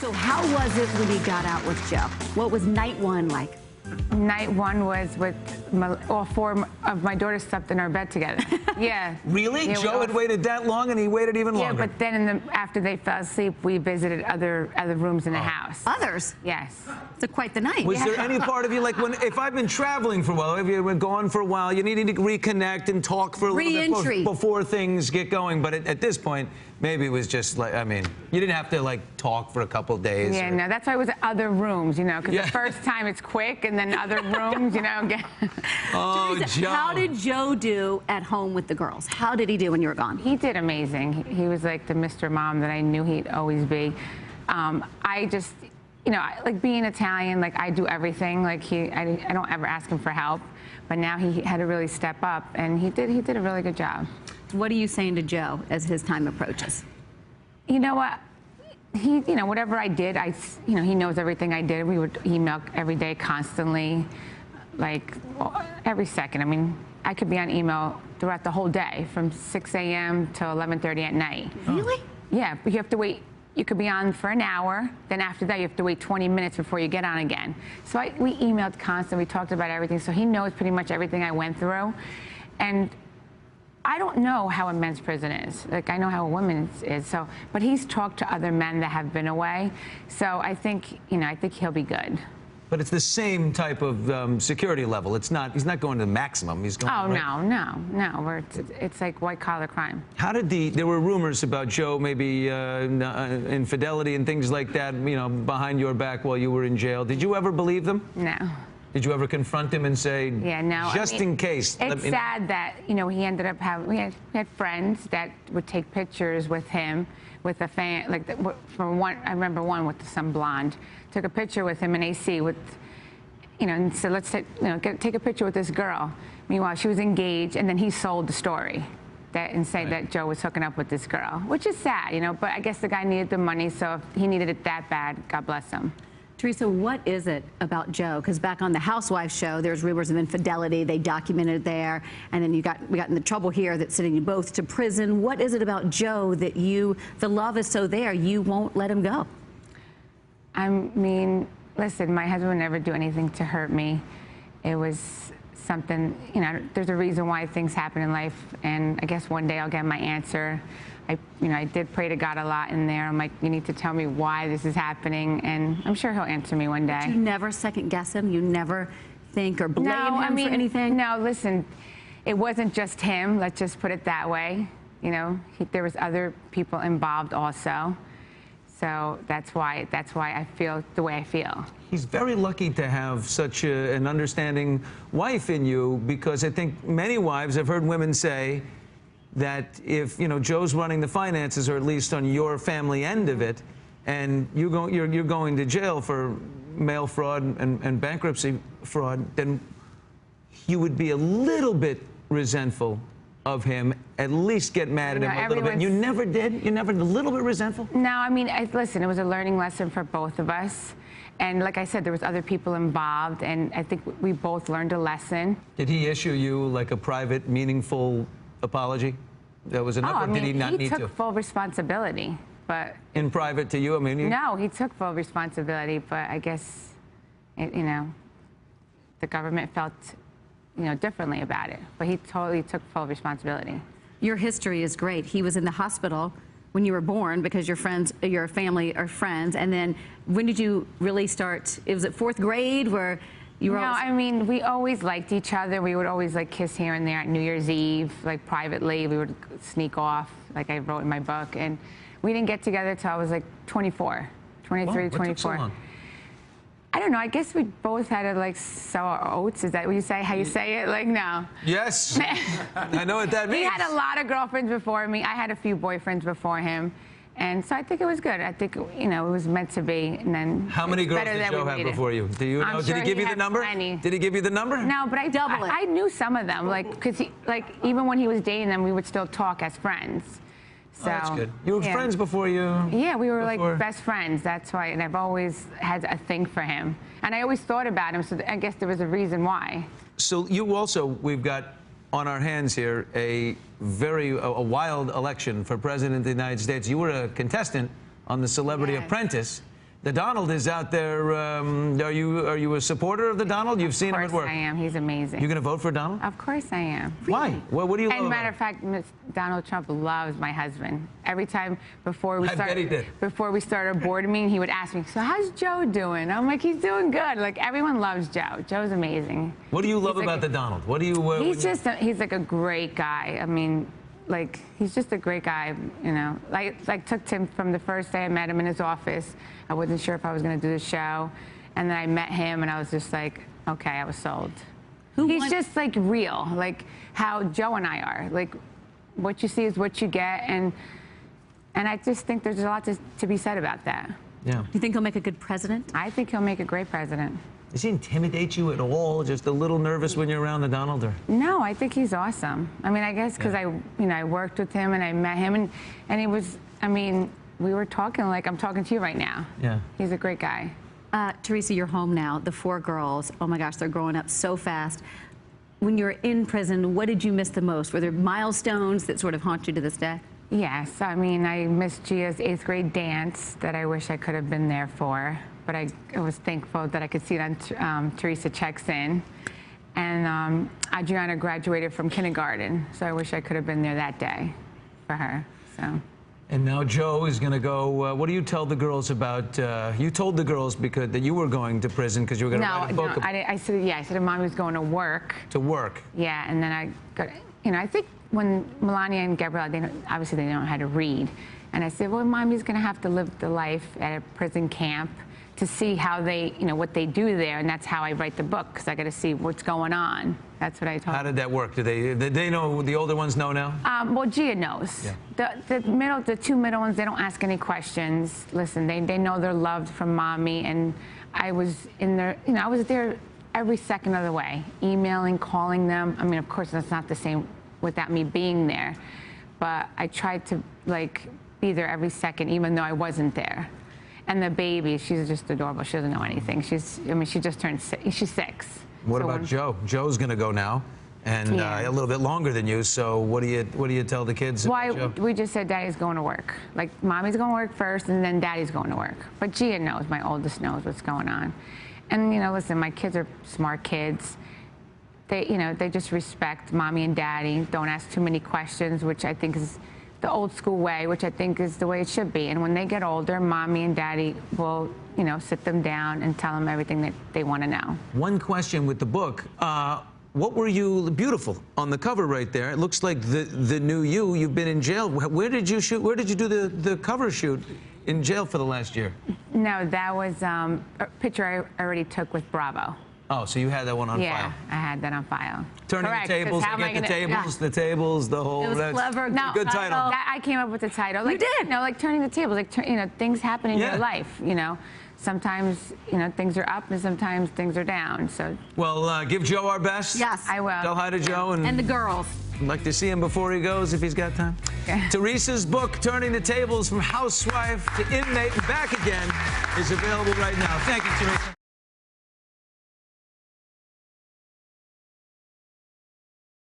So how was it when you got out with Joe? What was night one like? Night one was with all four of my daughters slept in our bed together. Yeah. Really? Yeah, Joe had waited that long, and he waited even longer? Yeah, but then after they fell asleep, we visited other rooms in the house. Others? Yes. It's quite the night. Was there any part of you, like, if I've been traveling for a while, if you've been gone for a while, you need to reconnect and talk for a little bit before things get going. But at this point, maybe it was just like, I mean, you didn't have to, like, talk for a couple of days. Yeah, no, that's why it was other rooms, you know, because the first time it's quick, and then other rooms, you know. Oh, Teresa, Joe. how did Joe do at home with the girls? How did he do when you were gone? He did amazing. He was like the Mr. Mom that I knew he'd always be. I just, you know, like being Italian, like I do everything. Like I don't ever ask him for help, but now he had to really step up, and he did a really good job. What are you saying to Joe as his time approaches? You know what? You know, whatever I did, you know, he knows everything I did. We would email every day, constantly, like every second. I mean, I could be on email throughout the whole day, from 6 a.m. till 11:30 at night. Really? Yeah, but you have to wait. You could be on for an hour, then after that you have to wait 20 minutes before you get on again. So we emailed constantly, we talked about everything, so he knows pretty much everything I went through. And I don't know how a men's prison is. Like, I know how a women's is, so, but he's talked to other men that have been away, so I think, you know, I think he'll be good. But it's the same type of security level. It's not. He's not going to the maximum. He's going. Oh, right? no. It's like white-collar crime. How did there were rumors about Joe maybe infidelity and things like that, you know, behind your back while you were in jail. Did you ever believe them? No. Did you ever confront him and say, yeah, no, just in case? It's sad that, you know, he ended up having, we had friends that would take pictures with him, with a fan, like, from one, I remember one with some blonde, took a picture with him in AC with, you know, and said, let's take a picture with this girl. Meanwhile, she was engaged, and then he sold the story and said that Joe was hooking up with this girl, which is sad, you know, but I guess the guy needed the money, so if he needed it that bad, God bless him. Teresa, what is it about Joe? Because back on the Housewives show, there's rumors of infidelity. They documented it there, and then we got in the trouble here that's sending you both to prison. What is it about Joe that the love is so there, you won't let him go? I mean, listen, my husband would never do anything to hurt me. It was something, you know, there's a reason why things happen in life, and I guess one day I'll get my answer. I did pray to God a lot in there. I'm like, you need to tell me why this is happening, and I'm sure he'll answer me one day. But you never second guess him? You never think or blame him for anything? No, listen, it wasn't just him. Let's just put it that way. You know, there was other people involved also. So that's why I feel the way I feel. He's very lucky to have such an understanding wife in you, because I think many wives, I've heard women say that if, you know, Joe's running the finances, or at least on your family end of it, and you're going to jail for mail fraud and bankruptcy fraud, then you would be a little bit resentful of him, at least get mad at him a little bit. You never did? You never a little bit resentful? No, I mean, listen, it was a learning lesson for both of us. And like I said, there was other people involved, and I think we both learned a lesson. Did he issue you like a private, meaningful apology? That was enough, or did he not need to? He took full responsibility, but... In private to you? I mean... No, he took full responsibility, but I guess, you know, the government felt, you know, differently about it. But he totally took full responsibility. Your history is great. He was in the hospital when you were born because your family are friends. And then when did you really start? It was at 4th grade where you were I mean, we always liked each other. We would always, like, kiss here and there at New Year's Eve, like, privately. We would sneak off, like I wrote in my book. And we didn't get together till I was, like, 24, 23, 24. What took so long? I don't know. I guess we both had to, like, sow our oats. Is that what you say? How you say it? Like, no. Yes. I know what that means. He had a lot of girlfriends before me. I had a few boyfriends before him. And so I think it was good. I think, you know, it was meant to be. And then how many girls did Joe have before you? Do you know? Did he give you the number? Plenty. Did he give you the number? No, but I knew some of them. Like, because even when he was dating them, we would still talk as friends. So, that's good. You were friends before you... Yeah, we were like best friends. That's why. And I've always had a thing for him. And I always thought about him, so I guess there was a reason why. So you also, we've got on our hands here a wild election for President of the United States. You were a contestant on the Celebrity Apprentice. The Donald is out there. Are you a supporter of the Donald? You've seen him at work. Of course I am. He's amazing. You're going to vote for Donald? Of course I am. Why? What do you love And about matter him? of fact, Donald Trump loves my husband. Every time before we I bet he did. before we start a board meeting, he would ask me, "So how's Joe doing?" I'm like, "He's doing good." Like everyone loves Joe. Joe's amazing. What do you love He's about the Donald? What do you? He's like a great guy. I mean, like he's just a great guy. You know, like took him from the first day I met him in his office. I wasn't sure if I was going to do the show, and then I met him, and I was just like, okay, I was sold. He's just like real, like how Joe and I are. Like what you see is what you get, and I just think there's a lot to be said about that. Yeah. Do you think he'll make a good president? I think he'll make a great president. Does he intimidate you at all? Just a little nervous when you're around the Donald, or? No, I think he's awesome. I mean, I guess because I worked with him and I met him, and he was, I mean, we were talking like I'm talking to you right now. Yeah. He's a great guy. Teresa, you're home now. The 4 girls, oh my gosh, they're growing up so fast. When you were in prison, what did you miss the most? Were there milestones that sort of haunt you to this day? Yes, I mean, I missed Gia's 8th grade dance that I wish I could have been there for, but I was thankful that I could see it on Teresa Checks In. And Adriana graduated from kindergarten, so I wish I could have been there that day for her. So. And now Joe is going to go. What do you tell the girls about? You told the girls that you were going to prison because you were going to write a book. No, I said Mom was going to work. To work. Yeah, and then I got, I think when Melania and Gabrielle, obviously they don't know how to read. And I said, well, Mommy's going to have to live the life at a prison camp to see how they, what they do there. And that's how I write the book, because I got to see what's going on. That's what I told them. How did that work? Do they know, the older ones know now? Well, Gia knows. Yeah. The 2 middle ones, they don't ask any questions. Listen, they know they're loved from Mommy. And I was in there, I was there every second of the way, emailing, calling them. I mean, of course, that's not the same without me being there. But I tried to, be there every second, even though I wasn't there. And the baby, she's just adorable. She doesn't know anything. She just turned 6. She's 6. What about Joe? Joe's going to go now, and a little bit longer than you. So what do you tell the kids about Joe? We just said Daddy's going to work. Like Mommy's going to work first, and then Daddy's going to work. But Gia knows. My oldest knows what's going on. And listen, my kids are smart kids. They just respect Mommy and Daddy. Don't ask too many questions, which I think is the old school way, which I think is the way it should be. And when they get older, Mommy and Daddy will, sit them down and tell them everything that they want to know. One question with the book. What were you, beautiful, on the cover right there. It looks like the new you. You've been in jail. Where did you shoot? Where did you do the cover shoot in jail for the last year? No, that was a picture I already took with Bravo. Oh, so you had that one on file? Yeah, I had that on file. Turning the tables, the tables, the whole... It was clever. No, good title. I came up with the title. You did? Like turning the tables, things happen in your life, Sometimes, things are up and sometimes things are down, so... Well, give Joe our best. Yes. I will. Tell hi to Joe. And the girls. I'd like to see him before he goes, if he's got time. Okay. Teresa's book, Turning the Tables from Housewife to Inmate and Back Again, is available right now. Thank you, Teresa.